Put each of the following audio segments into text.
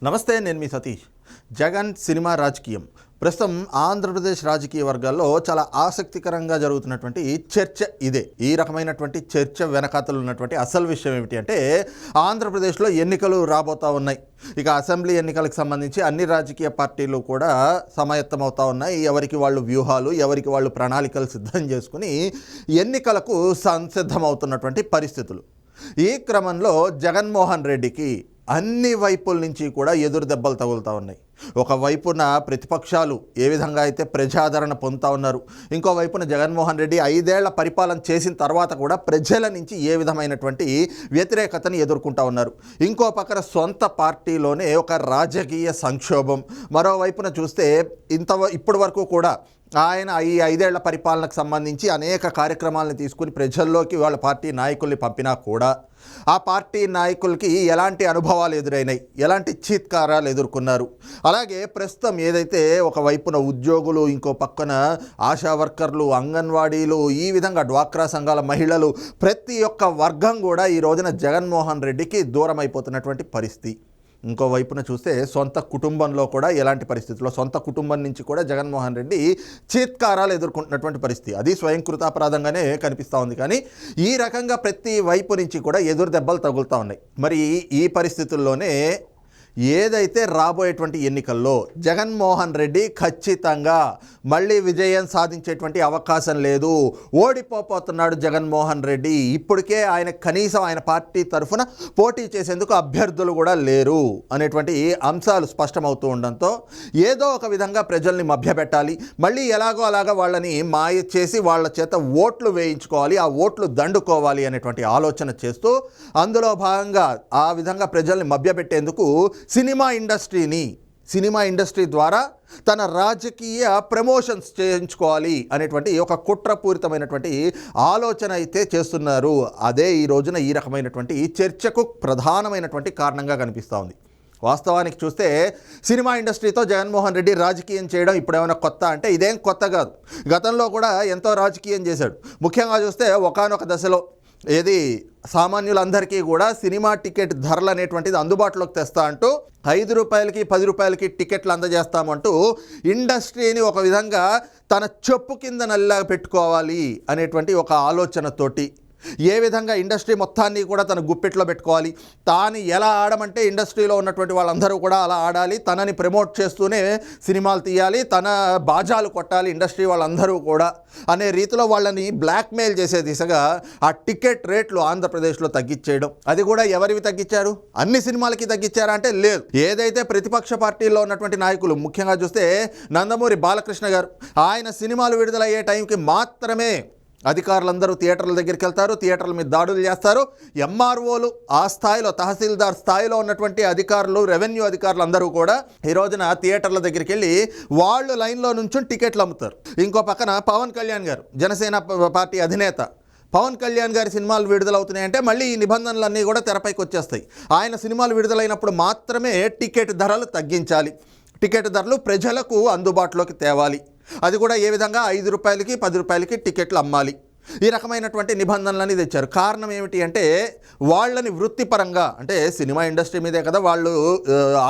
నమస్తే, నేను మీ సతీష్. జగన్ సినిమా రాజకీయం ప్రస్తుతం ఆంధ్రప్రదేశ్ రాజకీయ వర్గాల్లో చాలా ఆసక్తికరంగా జరుగుతున్నటువంటి చర్చ ఇదే. ఈ రకమైనటువంటి చర్చ వెనకాతలు ఉన్నటువంటి అసలు విషయం ఏమిటి అంటే, ఆంధ్రప్రదేశ్లో ఎన్నికలు రాబోతూ ఉన్నాయి. ఇక అసెంబ్లీ ఎన్నికలకు సంబంధించి అన్ని రాజకీయ పార్టీలు కూడా సమాయత్తమవుతూ ఉన్నాయి. ఎవరికి వాళ్ళు వ్యూహాలు, ఎవరికి వాళ్ళు ప్రణాళికలు సిద్ధం చేసుకుని ఎన్నికలకు సంసిద్ధమవుతున్నటువంటి పరిస్థితులు. ఈ క్రమంలో జగన్మోహన్ రెడ్డికి అన్ని వైపుల నుంచి కూడా ఎదురు దెబ్బలు తగులుతూ ఉన్నాయి. ఒకవైపున ప్రతిపక్షాలు ఏ విధంగా అయితే ప్రజాదరణ పొందుతూ ఉన్నారు, ఇంకోవైపున జగన్మోహన్ రెడ్డి 5 ఏళ్ల పరిపాలన చేసిన తర్వాత కూడా ప్రజల నుంచి ఏ విధమైనటువంటి వ్యతిరేకతను ఎదుర్కొంటూ ఉన్నారు. ఇంకో పక్కన సొంత పార్టీలోనే ఒక రాజకీయ సంక్షోభం. మరోవైపున చూస్తే ఇప్పటి వరకు కూడా ఆయన ఈ 5 ఏళ్ల పరిపాలనకు సంబంధించి అనేక కార్యక్రమాలను తీసుకుని ప్రజల్లోకి వాళ్ళ పార్టీ నాయకుల్ని పంపినా కూడా ఆ పార్టీ నాయకులకి ఎలాంటి అనుభవాలు ఎదురైనాయి, ఎలాంటి చీత్కారాలు ఎదుర్కొన్నారు. అలాగే ప్రస్తుతం ఏదైతే ఒకవైపున ఉద్యోగులు, ఇంకో పక్కన ఆశా వర్కర్లు, అంగన్వాడీలు, ఈ విధంగా డ్వాక్రా సంఘాల మహిళలు, ప్రతి ఒక్క వర్గం కూడా ఈ రోజున జగన్మోహన్ రెడ్డికి దూరం అయిపోతున్నటువంటి పరిస్థితి. ఇంకోవైపున చూస్తే సొంత కుటుంబంలో కూడా ఎలాంటి పరిస్థితుల్లో సొంత కుటుంబం నుంచి కూడా జగన్మోహన్ రెడ్డి చీత్కారాలు ఎదుర్కొంటున్నటువంటి పరిస్థితి, అది స్వయంకృతాపరాధంగానే కనిపిస్తూ ఉంది. కానీ ఈ రకంగా ప్రతి వైపు నుంచి కూడా ఎదురు దెబ్బలు తగులుతూ ఉన్నాయి. మరి ఈ పరిస్థితుల్లోనే ఏదైతే రాబోయేటువంటి ఎన్నికల్లో జగన్మోహన్ రెడ్డి ఖచ్చితంగా మళ్ళీ విజయం సాధించేటువంటి అవకాశం లేదు, ఓడిపోతున్నాడు జగన్మోహన్ రెడ్డి. ఇప్పటికే ఆయన కనీసం ఆయన పార్టీ తరఫున పోటీ చేసేందుకు అభ్యర్థులు కూడా లేరు అనేటువంటి అంశాలు స్పష్టమవుతూ ఉండడంతో ఏదో ఒక విధంగా ప్రజల్ని మభ్యపెట్టాలి, మళ్ళీ ఎలాగో అలాగా వాళ్ళని మాయ చేసి వాళ్ళ చేత ఓట్లు వేయించుకోవాలి, ఆ ఓట్లు దండుకోవాలి అనేటువంటి ఆలోచన చేస్తూ అందులో భాగంగా ఆ విధంగా ప్రజల్ని మభ్యపెట్టేందుకు సినిమా ఇండస్ట్రీ ద్వారా తన రాజకీయ ప్రమోషన్స్ చేయించుకోవాలి అనేటువంటి ఒక కుట్రపూరితమైనటువంటి ఆలోచన అయితే చేస్తున్నారు. అదే ఈ రోజున ఈ రకమైనటువంటి చర్చకు ప్రధానమైనటువంటి కారణంగా కనిపిస్తూ ఉంది. వాస్తవానికి చూస్తే సినిమా ఇండస్ట్రీతో జగన్మోహన్ రెడ్డి రాజకీయం చేయడం ఇప్పుడేమైనా కొత్త అంటే ఇదేం కొత్త కాదు. గతంలో కూడా ఎంతో రాజకీయం చేశాడు. ముఖ్యంగా చూస్తే ఒకానొక దశలో ఏది సామాన్యులందరికీ కూడా సినిమా టికెట్ ధరలు అనేటువంటిది అందుబాటులోకి తెస్తా అంటూ 5 రూపాయలకి 10 రూపాయలకి టికెట్లు అందజేస్తామంటూ ఇండస్ట్రీని ఒక విధంగా తన చెప్పు కింద నల్లా పెట్టుకోవాలి అనేటువంటి ఒక ఆలోచనతోటి ఏ విధంగా ఇండస్ట్రీ మొత్తాన్ని కూడా తన గుప్పెట్లో పెట్టుకోవాలి, తాను ఎలా ఆడమంటే ఇండస్ట్రీలో ఉన్నటువంటి వాళ్ళందరూ కూడా అలా ఆడాలి, తనని ప్రమోట్ చేస్తూనే సినిమాలు తీయాలి, తన బాజాలు కొట్టాలి ఇండస్ట్రీ వాళ్ళందరూ కూడా అనే రీతిలో వాళ్ళని బ్లాక్మెయిల్ చేసే దిశగా ఆ టికెట్ రేట్లు ఆంధ్రప్రదేశ్లో తగ్గించేయడం. అది కూడా ఎవరివి తగ్గించారు? అన్ని సినిమాలకి తగ్గించారా అంటే లేదు. ఏదైతే ప్రతిపక్ష పార్టీల్లో ఉన్నటువంటి నాయకులు, ముఖ్యంగా చూస్తే నందమూరి బాలకృష్ణ గారు, ఆయన సినిమాలు విడుదలయ్యే టైంకి మాత్రమే అధికారులందరూ థియేటర్ల దగ్గరికి వెళ్తారు, థియేటర్ల మీద దాడులు చేస్తారు. ఎంఆర్ఓలు ఆ స్థాయిలో, తహసీల్దార్ స్థాయిలో ఉన్నటువంటి అధికారులు, రెవెన్యూ అధికారులు అందరూ కూడా ఈ రోజున థియేటర్ల దగ్గరికి వెళ్ళి వాళ్ళు లైన్లో నుంచి టికెట్లు అమ్ముతారు. ఇంకో పక్కన పవన్ కళ్యాణ్ గారు, జనసేన పార్టీ అధినేత పవన్ కళ్యాణ్ గారి సినిమాలు విడుదలవుతున్నాయంటే మళ్ళీ ఈ నిబంధనలన్నీ కూడా తెరపైకి వచ్చేస్తాయి. ఆయన సినిమాలు విడుదలైనప్పుడు మాత్రమే టికెట్ ధరలు తగ్గించాలి, టికెట్ ధరలు ప్రజలకు అందుబాటులోకి తేవాలి, అది కూడా ఏ విధంగా 5 రూపాయలకి 10 రూపాయలకి టికెట్లు అమ్మాలి. ఈ రకమైనటువంటి నిబంధనలని తెచ్చారు. కారణం ఏమిటి అంటే వాళ్ళని వృత్తిపరంగా, అంటే సినిమా ఇండస్ట్రీ మీదే కదా వాళ్ళు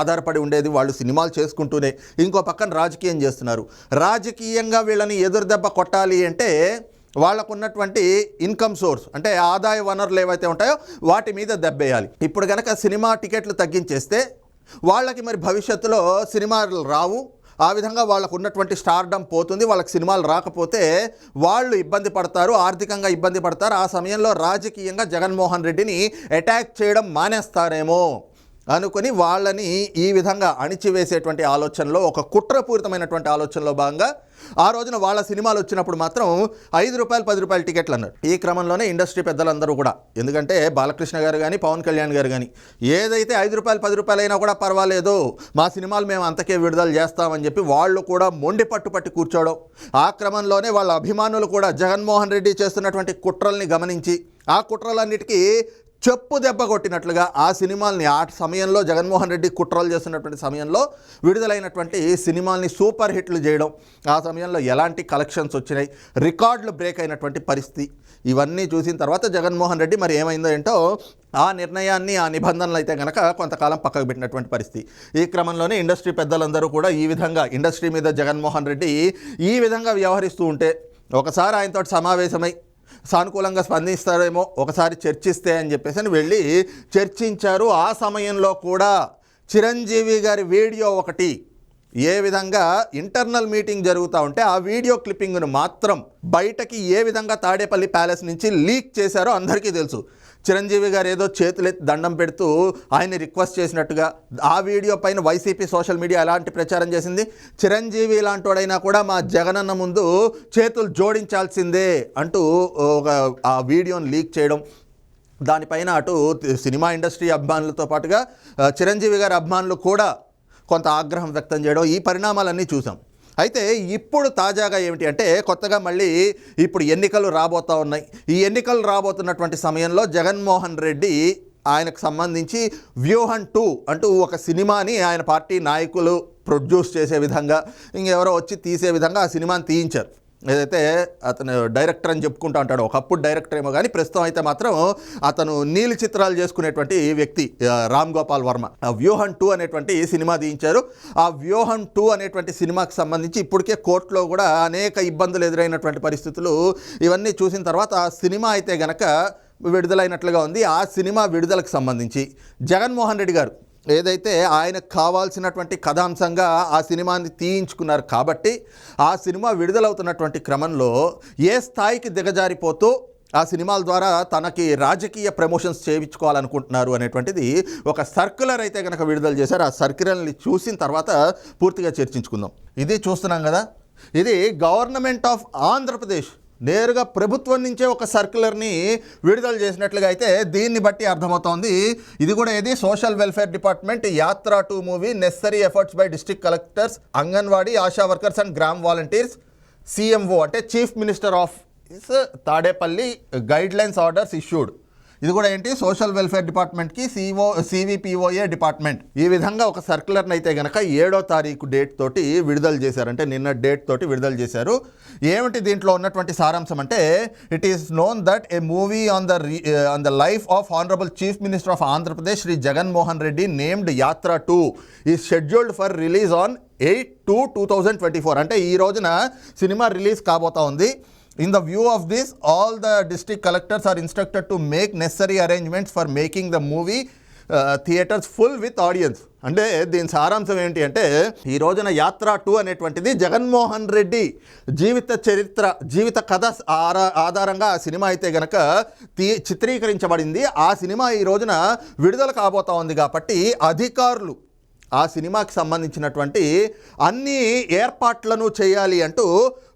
ఆధారపడి ఉండేది, వాళ్ళు సినిమాలు చేసుకుంటూనే ఇంకో పక్కన రాజకీయం చేస్తున్నారు. రాజకీయంగా వీళ్ళని ఎదురుదెబ్బ కొట్టాలి అంటే వాళ్ళకున్నటువంటి ఇన్కమ్ సోర్స్, అంటే ఆదాయ వనరులు ఏవైతే ఉంటాయో వాటి మీద దెబ్బేయాలి. ఇప్పుడు కనుక సినిమా టికెట్లు తగ్గించేస్తే వాళ్ళకి మరి భవిష్యత్తులో సినిమాలు రావు, ఆ విధంగా వాళ్ళకు ఉన్నటువంటి స్టార్డమ్ పోతుంది, వాళ్ళకి సినిమాలు రాకపోతే వాళ్ళు ఇబ్బంది పడతారు, ఆర్థికంగా ఇబ్బంది పడతారు. ఆ సమయంలో రాజకీయంగా జగన్మోహన్ రెడ్డిని అటాక్ చేయడం మానేస్తారేమో అనుకుని వాళ్ళని ఈ విధంగా అణిచివేసేటువంటి ఆలోచనలో, ఒక కుట్రపూరితమైనటువంటి ఆలోచనలో భాగంగా ఆ రోజున వాళ్ళ సినిమాలు వచ్చినప్పుడు మాత్రం 5 రూపాయలు 10 రూపాయల టికెట్లు అన్నారు. ఈ క్రమంలోనే ఇండస్ట్రీ పెద్దలందరూ కూడా, ఎందుకంటే బాలకృష్ణ గారు కానీ పవన్ కళ్యాణ్ గారు కానీ ఏదైతే 5 రూపాయలు 10 రూపాయలు అయినా కూడా పర్వాలేదు, మా సినిమాలు మేము అంతకే విడుదల చేస్తామని చెప్పి వాళ్ళు కూడా మొండి పట్టుపట్టి కూర్చోవడం. ఆ క్రమంలోనే వాళ్ళ అభిమానులు కూడా జగన్మోహన్ రెడ్డి చేస్తున్నటువంటి కుట్రల్ని గమనించి ఆ కుట్రలన్నిటికీ చెప్పు దెబ్బ కొట్టినట్లుగా ఆ సినిమాల్ని ఆ సమయంలో జగన్మోహన్ రెడ్డి కుట్రలు చేస్తున్నటువంటి సమయంలో విడుదలైనటువంటి సినిమాల్ని సూపర్ హిట్లు చేయడం, ఆ సమయంలో ఎలాంటి కలెక్షన్స్ వచ్చినాయి, రికార్డులు బ్రేక్ అయినటువంటి పరిస్థితి, ఇవన్నీ చూసిన తర్వాత జగన్మోహన్ రెడ్డి మరి ఏమైందో ఏంటో ఆ నిర్ణయాన్ని, ఆ నిబంధనలు అయితే కనుక కొంతకాలం పక్కకు పెట్టినటువంటి పరిస్థితి. ఈ క్రమంలోనే ఇండస్ట్రీ పెద్దలందరూ కూడా ఈ విధంగా ఇండస్ట్రీ మీద జగన్మోహన్ రెడ్డి ఈ విధంగా వ్యవహరిస్తూ ఉంటే ఒకసారి ఆయనతో సమావేశమై సానుకూలంగా స్పందిస్తారేమో, ఒకసారి చర్చిస్తే అని చెప్పేసి వెళ్ళి చర్చించారు. ఆ సమయంలో కూడా చిరంజీవి గారి వీడియో ఒకటి ఏ విధంగా ఇంటర్నల్ మీటింగ్ జరుగుతూ ఉంటే ఆ వీడియో క్లిప్పింగ్ను మాత్రం బయటకి ఏ విధంగా తాడేపల్లి ప్యాలెస్ నుంచి లీక్ చేశారో అందరికీ తెలుసు. చిరంజీవి గారు ఏదో చేతులెత్తి దండం పెడుతూ ఆయన్ని రిక్వెస్ట్ చేసినట్టుగా ఆ వీడియో పైన వైసీపీ సోషల్ మీడియా ఎలాంటి ప్రచారం చేసింది, చిరంజీవి లాంటివాడైనా కూడా మా జగనన్న ముందు చేతులు జోడించాల్సిందే అంటూ ఆ వీడియోని లీక్ చేయడం, దానిపైన అటు సినిమా ఇండస్ట్రీ అభిమానులతో పాటుగా చిరంజీవి గారి అభిమానులు కూడా కొంత ఆగ్రహం వ్యక్తం చేయడం, ఈ పరిణామాలన్నీ చూసాం. అయితే ఇప్పుడు తాజాగా ఏమిటి అంటే కొత్తగా మళ్ళీ ఇప్పుడు ఎన్నికలు రాబోతూ ఉన్నాయి. ఈ ఎన్నికలు రాబోతున్నటువంటి సమయంలో జగన్మోహన్ రెడ్డి ఆయనకు సంబంధించి వ్యూహం 2 అంటూ ఒక సినిమాని ఆయన పార్టీ నాయకులు ప్రొడ్యూస్ చేసే విధంగా, ఇంకెవరో వచ్చి తీసే విధంగా ఆ సినిమాని తీయించారు. ఏదైతే అతను డైరెక్టర్ అని చెప్పుకుంటూ ఉంటాడు, ఒకప్పుడు డైరెక్టర్ ఏమో కానీ ప్రస్తుతం అయితే మాత్రం అతను నీలి చిత్రాలు చేసుకునేటువంటి వ్యక్తి రామ్ గోపాల్ వర్మ. ఆ వ్యూహం 2 అనేటువంటి సినిమా తీయించారు. ఆ వ్యూహం 2 అనేటువంటి సినిమాకి సంబంధించి ఇప్పటికే కోర్టులో కూడా అనేక ఇబ్బందులు ఎదురైనటువంటి పరిస్థితులు, ఇవన్నీ చూసిన తర్వాత ఆ సినిమా అయితే గనక విడుదలైనట్లుగా ఉంది. ఆ సినిమా విడుదలకు సంబంధించి జగన్మోహన్ రెడ్డి గారు ఏదైతే ఆయనకు కావాల్సినటువంటి కథాంశంగా ఆ సినిమాని తీయించుకున్నారు కాబట్టి ఆ సినిమా విడుదలవుతున్నటువంటి క్రమంలో ఏ స్థాయికి దిగజారిపోతూ ఆ సినిమాల ద్వారా తనకి రాజకీయ ప్రమోషన్స్ చేయించుకోవాలనుకుంటున్నారు అనేటువంటిది ఒక సర్క్యులర్ అయితే కనుక విడుదల చేశారు. ఆ సర్క్యులర్ని చూసిన తర్వాత పూర్తిగా చర్చించుకుందాం. ఇది చూస్తున్నాం కదా, ఇది గవర్నమెంట్ ఆఫ్ ఆంధ్రప్రదేశ్ నేరుగా ప్రభుత్వం నుంచే ఒక సర్క్యులర్ని విడుదల చేసినట్లుగా అయితే దీన్ని బట్టి అర్థమవుతోంది. ఇది కూడా ఏది సోషల్ వెల్ఫేర్ డిపార్ట్మెంట్ యాత్ర 2 movie necessary efforts by district collectors, anganwadi, ASHA workers and gram volunteers, CMO అంటే chief minister of Tadepalli guidelines orders issued. ఇది కూడా ఏంటి సోషల్ వెల్ఫేర్ డిపార్ట్మెంట్కి CVPOA డిపార్ట్మెంట్ ఈ విధంగా ఒక సర్క్యులర్ని అయితే కనుక 7వ తారీఖు డేట్ తోటి విడుదల చేశారు. అంటే నిన్న డేట్ తోటి విడుదల చేశారు. ఏమిటి దీంట్లో ఉన్నటువంటి సారాంశం అంటే it is known that a movie on the life of honourable chief minister of Andhra Pradesh Shri Jaganmohan Reddy named Yatra 2 is scheduled for release on 8/2/2024. అంటే ఈ రోజున సినిమా రిలీజ్ కాబోతా ఉంది. In the view of this, all the district collectors are instructed to make necessary arrangements for making the movie theatres full with audience. అంటే దీని సారాంశం ఏంటి అంటే ఈ రోజున యాత్ర 2 అనేటువంటిది జగన్మోహన్ రెడ్డి జీవిత కథ ఆధారంగా ఆ సినిమా అయితే గనక చిత్రీకరించబడింది. ఆ సినిమా ఈ రోజున విడుదల కాబోతా ఉంది కాబట్టి అధికారులు ఆ సినిమాకి సంబంధించినటువంటి అన్ని ఏర్పాట్లను చేయాలి అంటూ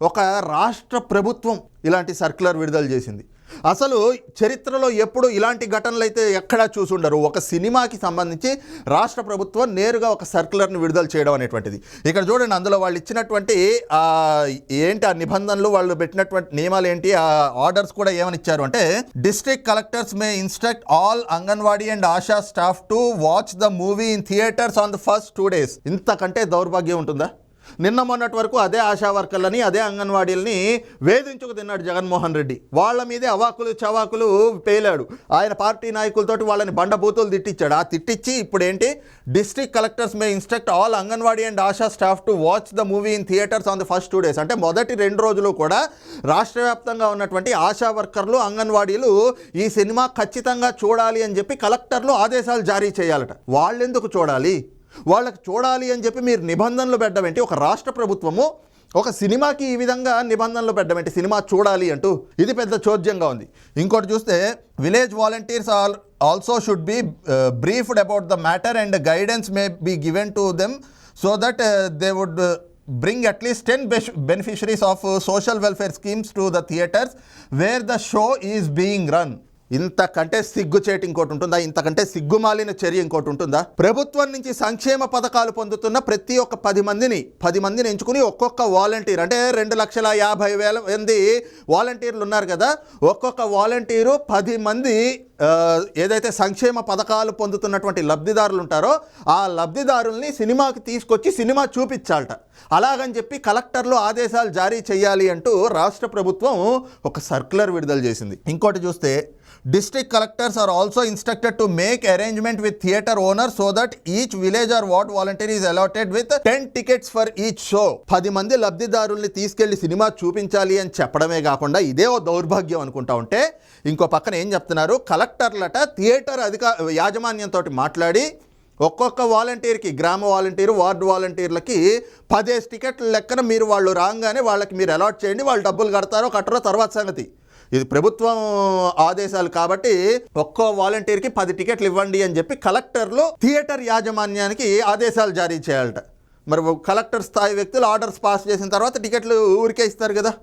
ఒక రాష్ట్ర ప్రభుత్వం ఇలాంటి సర్క్యులర్ విడుదల చేసింది. అసలు చరిత్రలో ఎప్పుడు ఇలాంటి ఘటనలు అయితే ఎక్కడా చూసుండరు. ఒక సినిమాకి సంబంధించి రాష్ట్ర ప్రభుత్వం నేరుగా ఒక సర్క్యులర్ని విడుదల చేయడం అనేటువంటిది. ఇక్కడ చూడండి, అందులో వాళ్ళు ఇచ్చినటువంటి ఏంటి ఆ నిబంధనలు, వాళ్ళు పెట్టినటువంటి నియమాలు ఏంటి, ఆ ఆర్డర్స్ కూడా ఏమని ఇచ్చారు అంటే district collectors May instruct all anganwadi and ASHA staff to watch the movie in theatres on the first 2 days. ఇంతకంటే దౌర్భాగ్యం ఉంటుందా? నిన్న మొన్నటి వరకు అదే ఆశా వర్కర్లని, అదే అంగన్వాడీలని వేధించుకు తిన్నాడు జగన్మోహన్ రెడ్డి. వాళ్ళ మీదే అవాకులు చవాకులు పేలాడు. ఆయన పార్టీ నాయకులతోటి వాళ్ళని బండబూతులు తిట్టించాడు. ఆ తిట్టించి ఇప్పుడు ఏంటి, district collectors May instruct all anganwadi and ASHA staff to watch the movie in theatres on the first 2 days. అంటే మొదటి 2 రోజులు కూడా రాష్ట్ర వ్యాప్తంగా ఉన్నటువంటి ఆశా వర్కర్లు, అంగన్వాడీలు ఈ సినిమా ఖచ్చితంగా చూడాలి అని చెప్పి కలెక్టర్లు ఆదేశాలు జారీ చేయాలట. వాళ్ళెందుకు చూడాలి? వాళ్ళకి చూడాలి అని చెప్పి మీరు నిబంధనలు పెట్టమేంటి? ఒక రాష్ట్ర ప్రభుత్వము ఒక సినిమాకి ఈ విధంగా నిబంధనలు పెట్టమేంటి, సినిమా చూడాలి అంటూ? ఇది పెద్ద చోద్యంగా ఉంది. ఇంకోటి చూస్తే village volunteers also should be briefed about the matter and guidance may be given to them so that they would bring at least 10 beneficiaries of social welfare schemes to the theaters where the show is being run. ఇంతకంటే సిగ్గుచేటు ఇంకోటి ఉంటుందా? ఇంతకంటే సిగ్గుమాలిన చర్య ఇంకోటి ఉంటుందా? ప్రభుత్వం నుంచి సంక్షేమ పథకాలు పొందుతున్న ప్రతి ఒక్క 10 మందిని ఎంచుకుని ఒక్కొక్క వాలంటీర్, అంటే 2,50,000 మంది వాలంటీర్లు ఉన్నారు కదా, ఒక్కొక్క వాలంటీరు 10 మంది ఏదైతే సంక్షేమ పథకాలు పొందుతున్నటువంటి లబ్ధిదారులు ఉంటారో ఆ లబ్ధిదారుల్ని సినిమాకి తీసుకొచ్చి సినిమా చూపించాలట. అలాగని చెప్పి కలెక్టర్లు ఆదేశాలు జారీ చేయాలి అంటూ రాష్ట్ర ప్రభుత్వం ఒక సర్క్యులర్ విడుదల చేసింది. ఇంకోటి చూస్తే, district collectors are also instructed to make arrangement with theatre owners so that each village or ward volunteer is allotted with 10 tickets for each show. 10 మంది లబ్ధిదారుల్ని తీసుకెళ్లి సినిమా చూపించాలి అని చెప్పడమే కాకుండా ఇదే ఓ దౌర్భాగ్యం అనుకుంటా ఉంటే, ఇంకో పక్కన ఏం చెప్తున్నారు, కలెక్టర్లట థియేటర్ యాజమాన్యంతో మాట్లాడి ఒక్కొక్క వాలంటీర్కి, గ్రామ వాలంటీరు, వార్డు వాలంటీర్లకి 10 టికెట్ల లెక్కన మీరు వాళ్ళు రాగానే వాళ్ళకి మీరు అలాట్ చేయండి, వాళ్ళు డబ్బులు కట్టరో తర్వాత సంగతి. ఇది ప్రభుత్వం ఆదేశాలు కాబట్టి ఒక్కో వాలంటీర్కి 10 టికెట్లు ఇవ్వండి అని చెప్పి కలెక్టర్లు థియేటర్ యాజమాన్యానికి ఆదేశాలు జారీ చేయాలట. మరి కలెక్టర్ స్థాయి వ్యక్తులు ఆర్డర్స్ పాస్ చేసిన తర్వాత టికెట్లు ఊరికే ఇస్తారు కదా,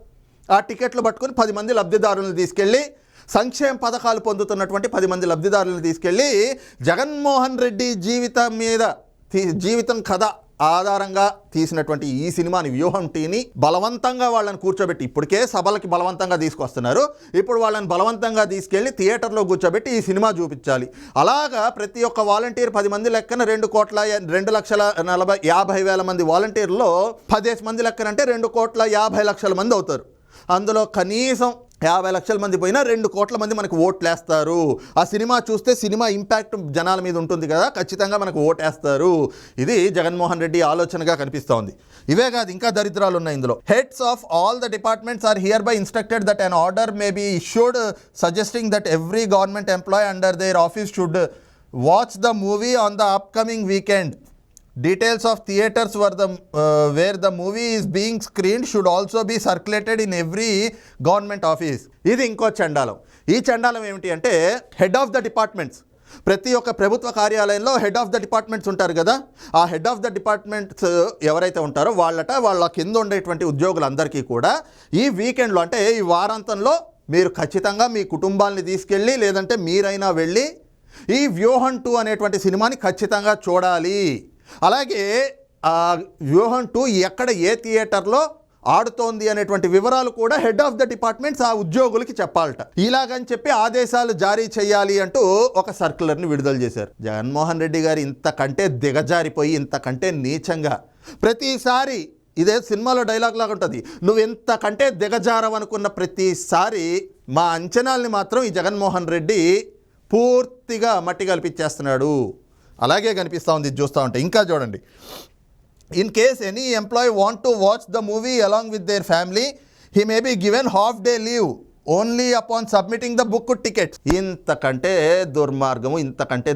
ఆ టికెట్లు పట్టుకుని 10 మంది లబ్ధిదారులను తీసుకెళ్ళి, సంక్షేమ పథకాలు పొందుతున్నటువంటి 10 మంది లబ్ధిదారులను తీసుకెళ్ళి జగన్మోహన్ రెడ్డి జీవితం కథ ఆధారంగా తీసినటువంటి ఈ సినిమాని వ్యూహం టీని బలవంతంగా వాళ్ళని కూర్చోబెట్టి, ఇప్పటికే సభలకి బలవంతంగా తీసుకొస్తున్నారు, ఇప్పుడు వాళ్ళని బలవంతంగా తీసుకెళ్లి థియేటర్లో కూర్చోబెట్టి ఈ సినిమా చూపించాలి. అలాగా ప్రతి ఒక్క వాలంటీర్ 10 మంది లెక్కన 2,50,000 మంది వాలంటీర్లో 10 మంది లెక్కన అంటే 2,50,00,000 మంది అవుతారు. అందులో కనీసం 50 లక్షల మంది పోయినా 2 కోట్ల మంది మనకు ఓట్లేస్తారు. ఆ సినిమా చూస్తే సినిమా ఇంపాక్ట్ జనాల మీద ఉంటుంది కదా, ఖచ్చితంగా మనకు ఓటేస్తారు. ఇది జగన్మోహన్ రెడ్డి ఆలోచనగా కనిపిస్తూ ఉంది. ఇవే కాదు, ఇంకా దరిద్రాలు ఉన్నాయి ఇందులో. Heads of all the departments are hereby instructed that an order may be issued suggesting that every government employee under their office should watch the movie on the upcoming weekend. Details of theatres where the movie is being screened should also be circulated in every government office. ఇది ఇంకో చండాలం. ఈ చండాలం ఏమిటి అంటే, head of the departments, ప్రతి ఒక్క ప్రభుత్వ కార్యాలయంలో head of the departments ఉంటారు కదా, ఆ హెడ్ ఆఫ్ ద డిపార్ట్మెంట్స్ ఎవరైతే ఉంటారో వాళ్ళ కింద ఉండేటువంటి ఉద్యోగులందరికీ కూడా ఈ వీకెండ్లో, అంటే ఈ వారాంతంలో మీరు ఖచ్చితంగా మీ కుటుంబాన్ని తీసుకెళ్ళి, లేదంటే మీరైనా వెళ్ళి ఈ వ్యూహం 2 అనేటువంటి సినిమాని ఖచ్చితంగా చూడాలి. అలాగే వ్యూహం 2 ఎక్కడ ఏ థియేటర్లో ఆడుతోంది అనేటువంటి వివరాలు కూడా హెడ్ ఆఫ్ ద డిపార్ట్మెంట్స్ ఆ ఉద్యోగులకి చెప్పాలట. ఇలాగని చెప్పి ఆదేశాలు జారీ చేయాలి అంటూ ఒక సర్క్యులర్ని విడుదల చేశారు. జగన్మోహన్ రెడ్డి గారు ఇంతకంటే దిగజారిపోయి, ఇంతకంటే నీచంగా ప్రతిసారి ఇదే సినిమాలో డైలాగ్ లాగా ఉంటుంది, నువ్వు ఇంతకంటే దిగజారవనుకున్న ప్రతిసారి మా అంచనాల్ని మాత్రం ఈ జగన్మోహన్ రెడ్డి పూర్తిగా మట్టి కల్పించేస్తున్నాడు. అలాగే కనిపిస్తూ ఉంది ఇది చూస్తూ ఉంటే. ఇంకా చూడండి, in case any employee want to watch the movie along with their family, he may be given half day leave only upon submitting the book tickets. ఇంతకంటే దుర్మార్గము, ఇంతకంటే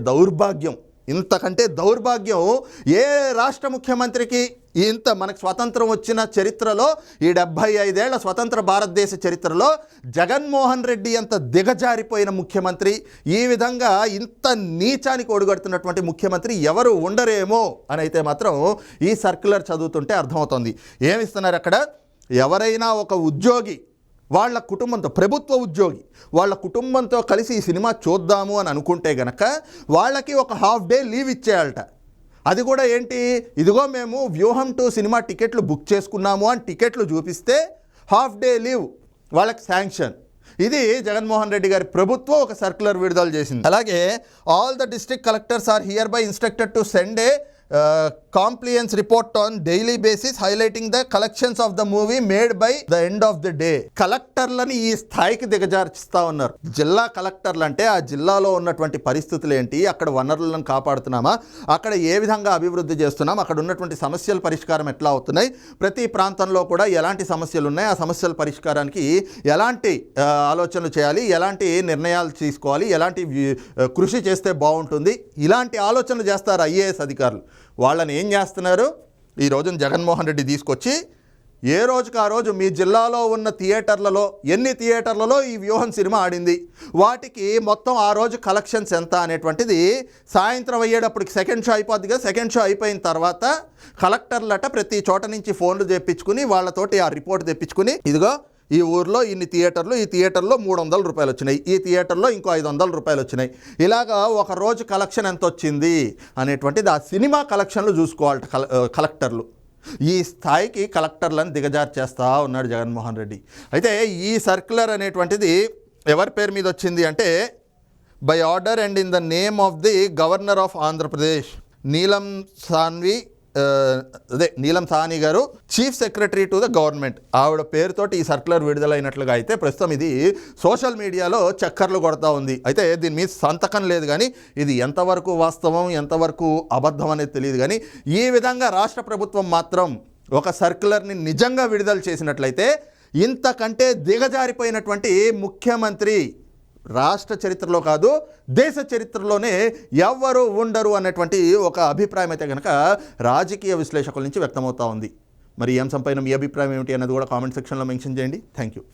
దౌర్భాగ్యం ఏ రాష్ట్ర ముఖ్యమంత్రికి ఇంత మనకు స్వతంత్రం వచ్చిన చరిత్రలో, ఈ 75 ఏళ్ల స్వతంత్ర భారతదేశ చరిత్రలో జగన్మోహన్ రెడ్డి అంత దిగజారిపోయిన ముఖ్యమంత్రి, ఈ విధంగా ఇంత నీచానికి ఒడిగడుతున్నటువంటి ముఖ్యమంత్రి ఎవరు ఉండరేమో అని అయితే మాత్రం ఈ సర్క్యులర్ చదువుతుంటే అర్థమవుతుంది. ఏమిస్తున్నారు అక్కడ, ఎవరైనా ఒక ఉద్యోగి వాళ్ళ కుటుంబంతో, ప్రభుత్వ ఉద్యోగి వాళ్ళ కుటుంబంతో కలిసి ఈ సినిమా చూద్దాము అని అనుకుంటే గనక వాళ్ళకి ఒక హాఫ్ డే లీవ్ ఇచ్చేయాలట. అది కూడా ఏంటి, ఇదిగో మేము వ్యూహం 2 సినిమా టికెట్లు బుక్ చేసుకున్నాము అని టికెట్లు చూపిస్తే హాఫ్ డే లీవ్ వాళ్ళకి శాంక్షన్. ఇది జగన్మోహన్ రెడ్డి గారి ప్రభుత్వం ఒక సర్క్యులర్ విడుదల చేసింది. అలాగే all the district collectors are hereby instructed to send a compliance report on daily basis highlighting the collections of the movie made by the end of the day. కలెక్టర్లని ఈ స్థాయికి దిగజార్చిస్తూ ఉన్నారు. జిల్లా కలెక్టర్లు అంటే ఆ జిల్లాలో ఉన్నటువంటి పరిస్థితులు ఏంటి, అక్కడ వనరులను కాపాడుతున్నామా, అక్కడ ఏ విధంగా అభివృద్ధి చేస్తున్నాం, అక్కడ ఉన్నటువంటి సమస్యల పరిష్కారం ఎట్లా అవుతున్నాయి, ప్రతి ప్రాంతంలో కూడా ఎలాంటి సమస్యలు ఉన్నాయి, ఆ సమస్యల పరిష్కారానికి ఎలాంటి ఆలోచనలు చేయాలి, ఎలాంటి నిర్ణయాలు తీసుకోవాలి, ఎలాంటి కృషి చేస్తే బాగుంటుంది, ఇలాంటి ఆలోచనలు చేస్తారు ఐఏఎస్ అధికారులు. వాళ్ళని ఏం చేస్తున్నారు, ఈ రోజున జగన్మోహన్ రెడ్డి తీసుకొచ్చి ఏ రోజుకి ఆ రోజు మీ జిల్లాలో ఉన్న థియేటర్లలో ఎన్ని థియేటర్లలో ఈ వ్యూహం సినిమా ఆడింది, వాటికి మొత్తం ఆ రోజు కలెక్షన్స్ ఎంత అనేటువంటిది సాయంత్రం అయ్యేటప్పటికి సెకండ్ షో అయిపోద్ది కదా, సెకండ్ షో అయిపోయిన తర్వాత కలెక్టర్లట ప్రతి చోట నుంచి ఫోన్లు తెప్పించుకుని వాళ్ళతోటి ఆ రిపోర్ట్ తెప్పించుకుని, ఇదిగో ఈ ఊర్లో ఇన్ని థియేటర్లు, ఈ థియేటర్లో 300 రూపాయలు వచ్చినాయి, ఈ థియేటర్లో ఇంకో 500 రూపాయలు వచ్చినాయి, ఇలాగా ఒక రోజు కలెక్షన్ ఎంత వచ్చింది అనేటువంటిది ఆ సినిమా కలెక్షన్లు చూసుకోవాలి కలెక్టర్లు. ఈ స్థాయికి కలెక్టర్లను దిగజారు చేస్తూ ఉన్నాడు జగన్మోహన్ రెడ్డి. అయితే ఈ సర్క్యులర్ అనేటువంటిది ఎవరి పేరు మీద వచ్చింది అంటే, by order and in the name of the governor of Andhra Pradesh నీలం సాహ్ని గారు, chief secretary to the government. ఆవిడ పేరుతోటి ఈ సర్క్యులర్ విడుదలైనట్లుగా అయితే ప్రస్తుతం ఇది సోషల్ మీడియాలో చక్కర్లు కొడతా ఉంది. అయితే దీని మీద సంతకం లేదు, కానీ ఇది ఎంతవరకు వాస్తవం ఎంతవరకు అబద్ధం అనేది తెలియదు. కానీ ఈ విధంగా రాష్ట్ర ప్రభుత్వం మాత్రం ఒక సర్క్యులర్ని నిజంగా విడుదల చేసినట్లయితే ఇంతకంటే దిగజారిపోయినటువంటి ముఖ్యమంత్రి రాష్ట్ర చరిత్రలో కాదు, దేశ చరిత్రలోనే ఎవ్వరూ ఉండరు అన్నటువంటి ఒక అభిప్రాయం అయితే కనుక రాజకీయ విశ్లేషకుల నుంచి వ్యక్తమవుతా ఉంది. మరి ఈ అంశంపైన మీ అభిప్రాయం ఏమిటి అన్నది కూడా కామెంట్ సెక్షన్లో మెన్షన్ చేయండి. Thank you.